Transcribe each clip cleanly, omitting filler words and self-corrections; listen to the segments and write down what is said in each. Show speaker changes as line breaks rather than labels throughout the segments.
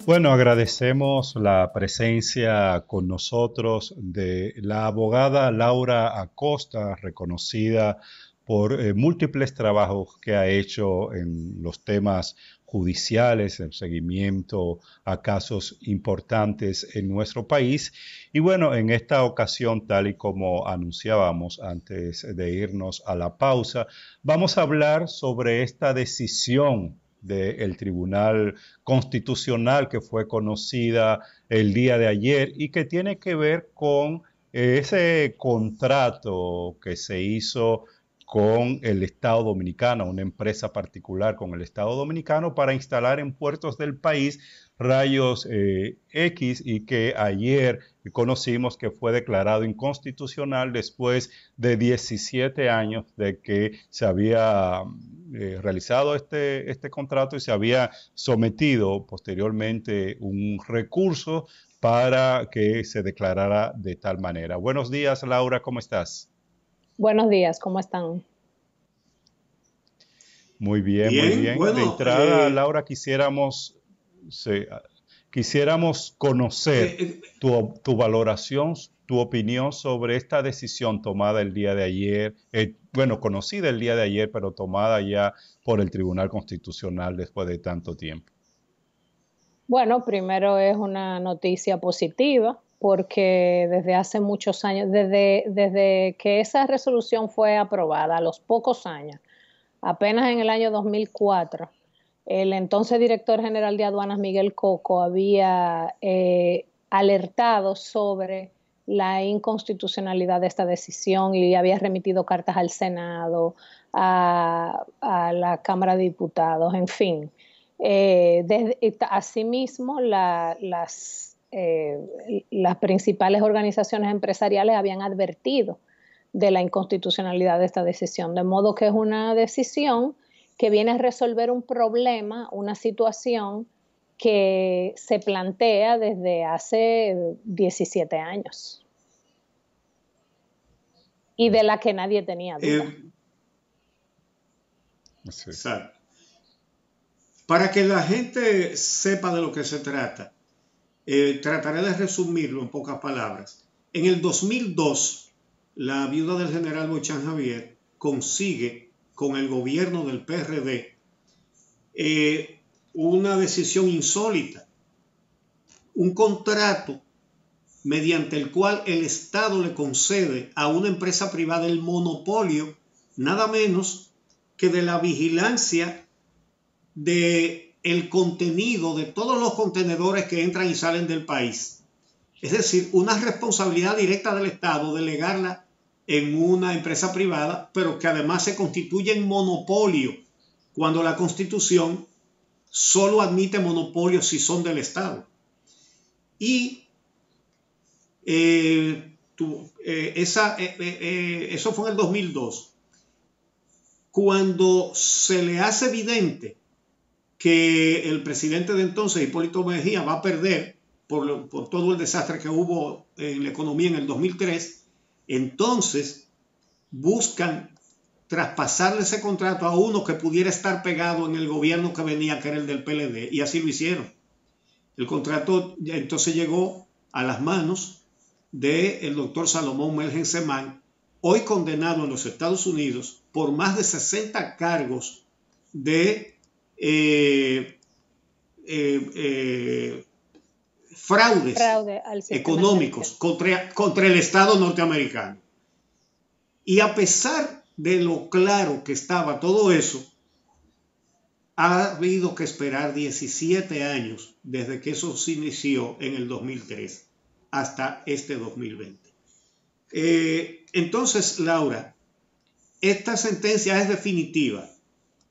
Bueno, agradecemos la presencia con nosotros de la abogada Laura Acosta, reconocida por múltiples trabajos que ha hecho en los temas judiciales, en seguimiento a casos importantes en nuestro país. Y bueno, en esta ocasión, tal y como anunciábamos antes de irnos a la pausa, vamos a hablar sobre esta decisión del Tribunal Constitucional que fue conocida el día de ayer y que tiene que ver con ese contrato que se hizo con el Estado Dominicano, una empresa particular con el Estado Dominicano para instalar en puertos del país rayos X y que ayer conocimos que fue declarado inconstitucional después de 17 años de que se había realizado este contrato y se había sometido posteriormente un recurso para que se declarara de tal manera. Buenos días, Laura, ¿cómo estás?
Buenos días, ¿cómo están?
Muy bien, muy
Bien,
bien. De
bueno,
entrada, Laura, se- quisiéramos conocer
eh,
tu valoración, tu opinión sobre esta decisión tomada el día de ayer, bueno, conocida el día de ayer, pero tomada ya por el Tribunal Constitucional después de tanto tiempo.
Bueno, primero es una noticia positiva porque desde hace muchos años, desde que esa resolución fue aprobada, a los pocos años, apenas en el año 2004, el entonces director general de aduanas, Miguel Coco, había alertado sobre la inconstitucionalidad de esta decisión y había remitido cartas al Senado, a la Cámara de Diputados, en fin. Asimismo, las principales organizaciones empresariales habían advertido de la inconstitucionalidad de esta decisión, de modo que es una decisión que viene a resolver un problema, una situación que se plantea desde hace 17 años y de la que nadie tenía duda.
eh,
Sí.
exacto. Para que la gente sepa de lo que se trata, trataré de resumirlo en pocas palabras. En el 2002, la viuda del general Bochán Javier consigue con el gobierno del PRD una decisión insólita, un contrato mediante el cual el Estado le concede a una empresa privada el monopolio, nada menos que de la vigilancia de el contenido de todos los contenedores que entran y salen del país. Es decir, una responsabilidad directa del Estado delegarla en una empresa privada, pero que además se constituye en monopolio cuando la Constitución solo admite monopolios si son del Estado. Y eso fue en el 2002. Cuando se le hace evidente que el presidente de entonces, Hipólito Mejía, va a perder por todo el desastre que hubo en la economía en el 2003, entonces buscan traspasarle ese contrato a uno que pudiera estar pegado en el gobierno que venía, que era el del PLD, y así lo hicieron. El contrato entonces llegó a las manos del doctor Salomón Melgen Semán, hoy condenado en los Estados Unidos por más de 60 cargos de eh, eh, fraudes
Fraude al sistema
económicos
financiero.
contra el Estado norteamericano. Y a pesar de lo claro que estaba todo eso, ha habido que esperar 17 años desde que eso se inició en el 2003 hasta este 2020. Entonces, Laura, esta sentencia es definitiva.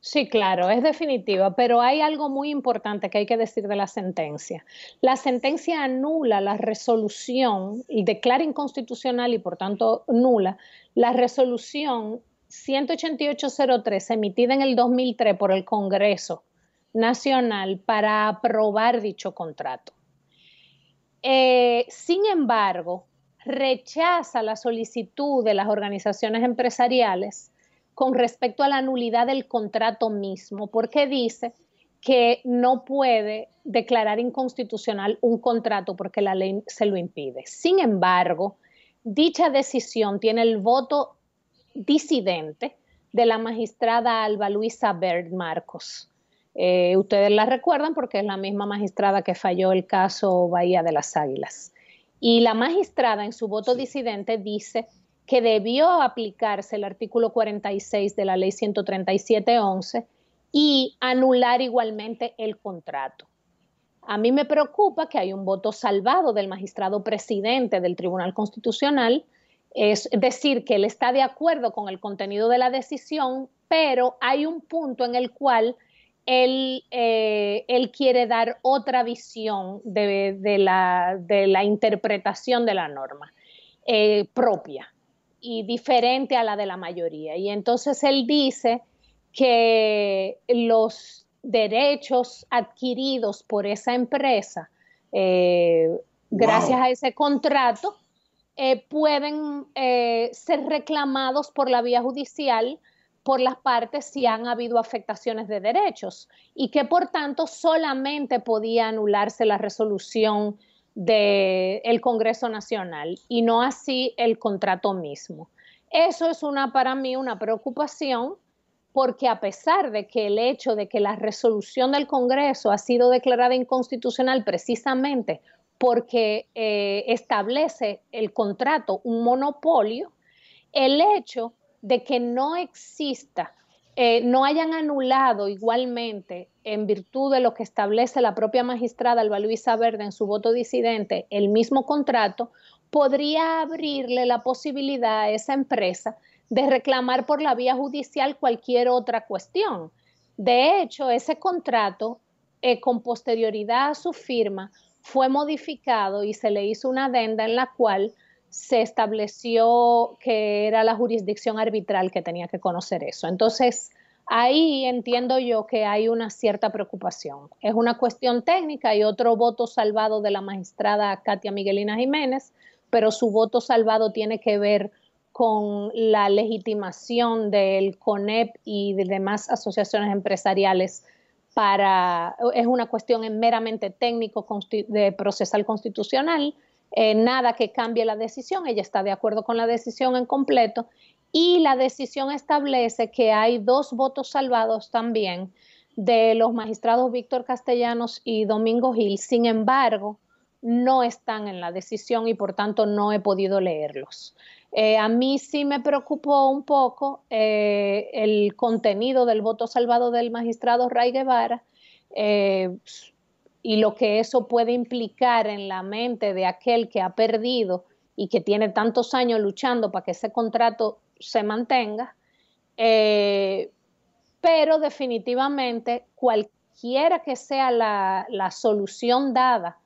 Sí, claro, es definitiva, pero hay algo muy importante que hay que decir de la sentencia. La sentencia anula la resolución y declara inconstitucional y por tanto nula la resolución 18803 emitida en el 2003 por el Congreso Nacional para aprobar dicho contrato. Sin embargo, rechaza la solicitud de las organizaciones empresariales con respecto a la nulidad del contrato mismo, porque dice que no puede declarar inconstitucional un contrato porque la ley se lo impide. Sin embargo, dicha decisión tiene el voto disidente de la magistrada Alba Luisa Bert Marcos. Ustedes la recuerdan porque es la misma magistrada que falló el caso Bahía de las Águilas. Y la magistrada en su voto disidente dice que debió aplicarse el artículo 46 de la ley 137.11 y anular igualmente el contrato. A mí me preocupa que hay un voto salvado del magistrado presidente del Tribunal Constitucional, es decir, que él está de acuerdo con el contenido de la decisión, pero hay un punto en el cual él quiere dar otra visión de la interpretación de la norma propia y diferente a la de la mayoría. Y entonces él dice que los derechos adquiridos por esa empresa, gracias a ese contrato, pueden ser reclamados por la vía judicial por las partes si han habido afectaciones de derechos y que por tanto solamente podía anularse la resolución del Congreso Nacional y no así el contrato mismo. Eso es para mí una preocupación, porque a pesar de que el hecho de que la resolución del Congreso ha sido declarada inconstitucional precisamente porque establece el contrato un monopolio, el hecho de que no exista, no hayan anulado igualmente, en virtud de lo que establece la propia magistrada Alba Luisa Verde en su voto disidente, el mismo contrato, podría abrirle la posibilidad a esa empresa de reclamar por la vía judicial cualquier otra cuestión. De hecho, ese contrato, con posterioridad a su firma, fue modificado y se le hizo una adenda en la cual se estableció que era la jurisdicción arbitral que tenía que conocer eso. Entonces, ahí entiendo yo que hay una cierta preocupación. Es una cuestión técnica y otro voto salvado de la magistrada Katia Miguelina Jiménez, pero su voto salvado tiene que ver con la legitimación del CONEP y de demás asociaciones empresariales es una cuestión meramente técnico de procesal constitucional, nada que cambie la decisión, ella está de acuerdo con la decisión en completo y la decisión establece que hay 2 votos salvados también de los magistrados Víctor Castellanos y Domingo Gil, sin embargo, no están en la decisión y por tanto no he podido leerlos. A mí sí me preocupó un poco el contenido del voto salvado del magistrado Ray Guevara y lo que eso puede implicar en la mente de aquel que ha perdido y que tiene tantos años luchando para que ese contrato se mantenga. Pero definitivamente cualquiera que sea la solución dada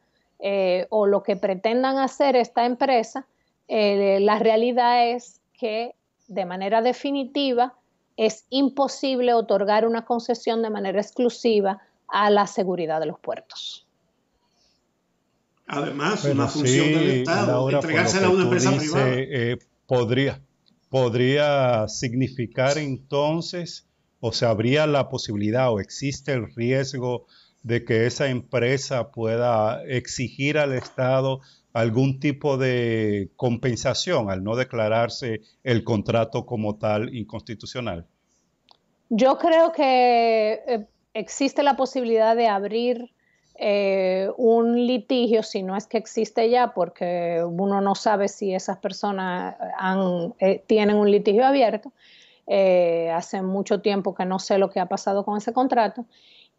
o lo que pretendan hacer esta empresa, la realidad es que de manera definitiva es imposible otorgar una concesión de manera exclusiva a la seguridad de los puertos.
Además, una función del Estado, Laura, entregársela a una empresa privada.
Podría significar entonces, o sea, habría la posibilidad o existe el riesgo de que esa empresa pueda exigir al Estado algún tipo de compensación al no declararse el contrato como tal inconstitucional.
Yo creo que existe la posibilidad de abrir un litigio, si no es que existe ya, porque uno no sabe si esas personas tienen un litigio abierto. Hace mucho tiempo que no sé lo que ha pasado con ese contrato.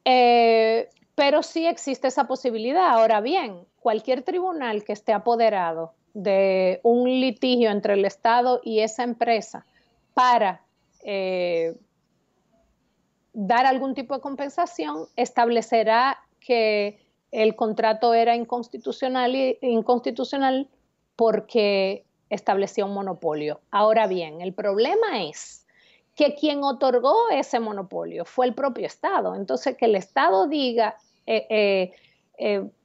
Pero sí existe esa posibilidad. Ahora bien, cualquier tribunal que esté apoderado de un litigio entre el Estado y esa empresa para dar algún tipo de compensación, establecerá que el contrato era inconstitucional porque establecía un monopolio. Ahora bien, el problema es que quien otorgó ese monopolio fue el propio Estado. Entonces, que el Estado diga,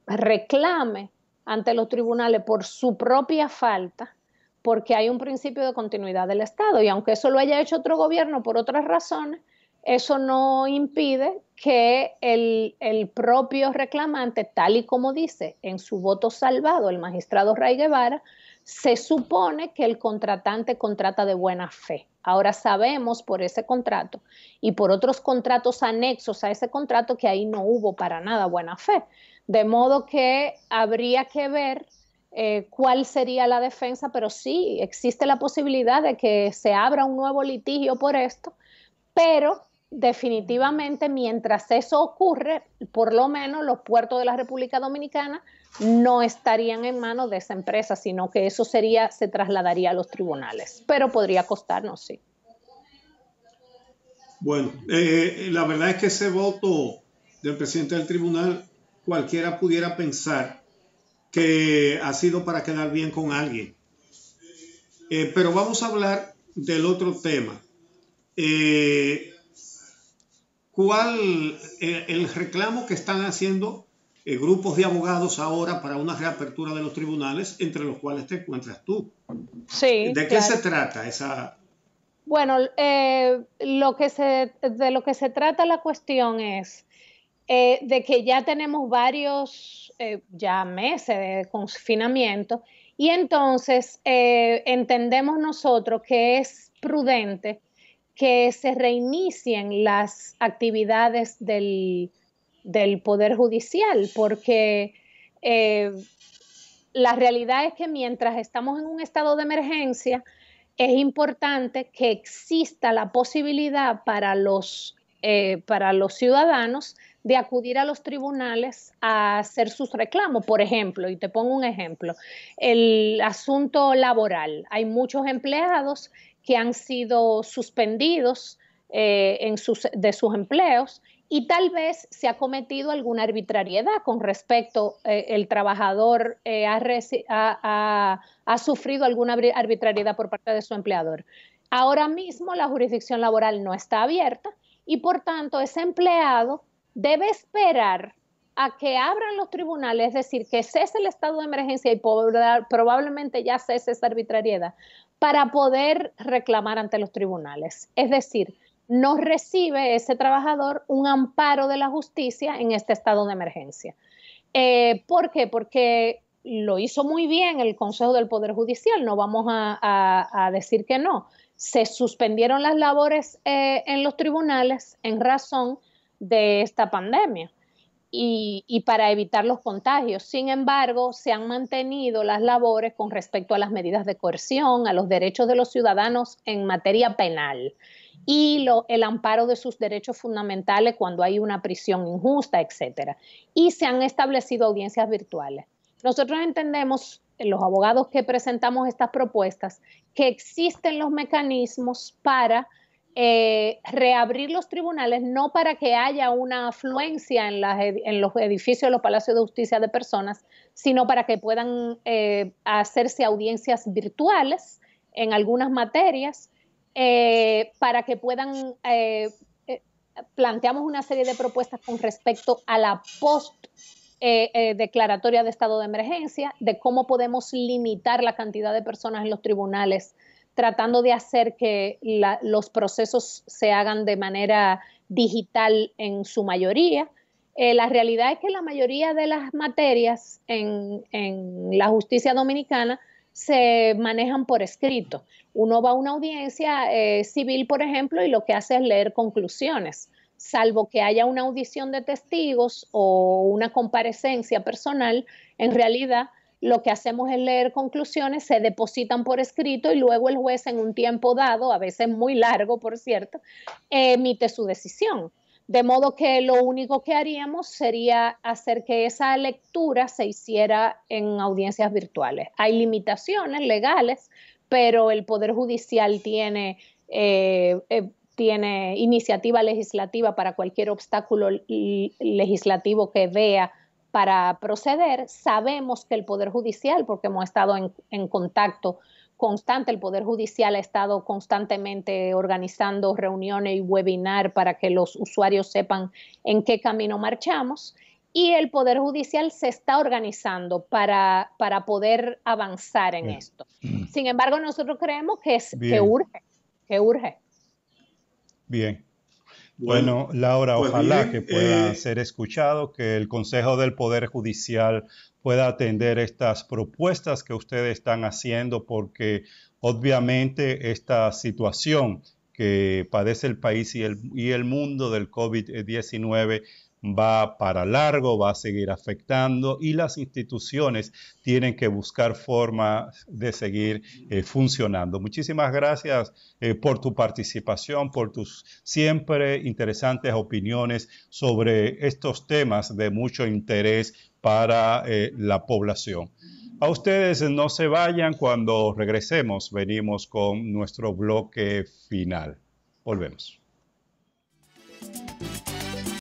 reclame ante los tribunales por su propia falta, porque hay un principio de continuidad del Estado, y aunque eso lo haya hecho otro gobierno por otras razones, eso no impide que el propio reclamante, tal y como dice en su voto salvado el magistrado Ray Guevara, se supone que el contratante contrata de buena fe. Ahora sabemos por ese contrato y por otros contratos anexos a ese contrato que ahí no hubo para nada buena fe. De modo que habría que ver cuál sería la defensa, pero sí existe la posibilidad de que se abra un nuevo litigio por esto, pero definitivamente mientras eso ocurre, por lo menos los puertos de la República Dominicana no estarían en manos de esa empresa, sino que eso se trasladaría a los tribunales, pero podría costarnos, sí.
Bueno, la verdad es que ese voto del presidente del tribunal, cualquiera pudiera pensar que ha sido para quedar bien con alguien. Pero vamos a hablar del otro tema. ¿Cuál el reclamo que están haciendo grupos de abogados ahora para una reapertura de los tribunales, entre los cuales te encuentras tú?
Sí,
¿De qué se trata esa?
Bueno, de lo que se trata la cuestión es de que ya tenemos varios ya meses de confinamiento y entonces entendemos nosotros que es prudente que se reinicien las actividades del Poder Judicial, porque la realidad es que mientras estamos en un estado de emergencia, es importante que exista la posibilidad para los ciudadanos de acudir a los tribunales a hacer sus reclamos. Por ejemplo, y te pongo un ejemplo, el asunto laboral. Hay muchos empleados que han sido suspendidos de sus empleos y tal vez se ha cometido alguna arbitrariedad con respecto, el trabajador ha sufrido alguna arbitrariedad por parte de su empleador. Ahora mismo la jurisdicción laboral no está abierta y por tanto ese empleado debe esperar a que abran los tribunales, es decir, que cese el estado de emergencia y probablemente ya cese esa arbitrariedad para poder reclamar ante los tribunales. Es decir, no recibe ese trabajador un amparo de la justicia en este estado de emergencia. ¿Por qué? Porque lo hizo muy bien el Consejo del Poder Judicial, no vamos a decir que no. Se suspendieron las labores en los tribunales en razón de esta pandemia y para evitar los contagios. Sin embargo, se han mantenido las labores con respecto a las medidas de coerción, a los derechos de los ciudadanos en materia penal y el amparo de sus derechos fundamentales cuando hay una prisión injusta, etcétera. Y se han establecido audiencias virtuales. Nosotros entendemos, los abogados que presentamos estas propuestas, que existen los mecanismos para reabrir los tribunales, no para que haya una afluencia en los edificios de los palacios de justicia de personas, sino para que puedan hacerse audiencias virtuales en algunas materias, para que puedan, planteamos una serie de propuestas con respecto a la declaratoria de estado de emergencia, de cómo podemos limitar la cantidad de personas en los tribunales, tratando de hacer que los procesos se hagan de manera digital en su mayoría. La realidad es que la mayoría de las materias en la justicia dominicana se manejan por escrito. Uno va a una audiencia civil, por ejemplo, y lo que hace es leer conclusiones, salvo que haya una audición de testigos o una comparecencia personal. En realidad, lo que hacemos es leer conclusiones, se depositan por escrito y luego el juez en un tiempo dado, a veces muy largo, por cierto, emite su decisión. De modo que lo único que haríamos sería hacer que esa lectura se hiciera en audiencias virtuales. Hay limitaciones legales, pero el Poder Judicial tiene iniciativa legislativa para cualquier obstáculo legislativo que vea para proceder. Sabemos que el Poder Judicial, porque hemos estado en contacto constante, el Poder Judicial ha estado constantemente organizando reuniones y webinars para que los usuarios sepan en qué camino marchamos, y el Poder Judicial se está organizando para poder avanzar en esto. Sin embargo, nosotros creemos que urge.
Bien. Bueno, Laura,
pues
ojalá que
bien,
pueda ser escuchado, que el Consejo del Poder Judicial pueda atender estas propuestas que ustedes están haciendo, porque obviamente esta situación que padece el país y el mundo del COVID-19 va para largo, va a seguir afectando y las instituciones tienen que buscar formas de seguir funcionando. Muchísimas gracias por tu participación, por tus siempre interesantes opiniones sobre estos temas de mucho interés para la población. A ustedes no se vayan, cuando regresemos venimos con nuestro bloque final. Volvemos.